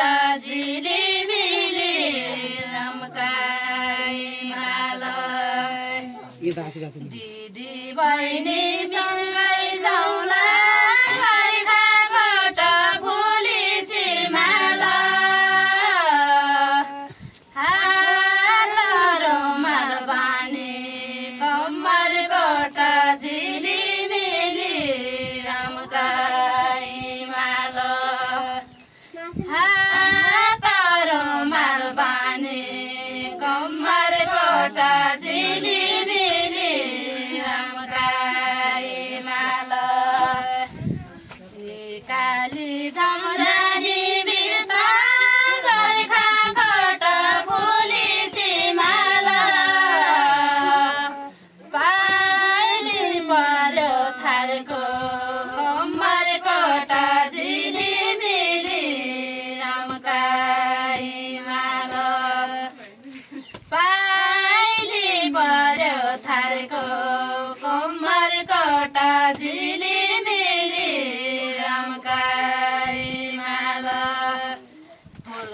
कोटा झिलिमिली रमकाई माला दिदी बहिनी सँगै जाउँला बर्खा कोटा फुली चिमाला हात रुमाल बानी कम्मर कोटा झिलिमिली रमकाई माला हात रुमाल बानी कम्मर कोटा झिलिमिली रमकाई माला काली झमरानी बिर्ता गोर्खा कोटा फुली चिमाला पाइली पर्यो थारको कम्मर कोटा झिलिमिली रमकाई माला पाइली पर्यो थारको कम्मर कोटा झिलिमिली रमकाई माला फुल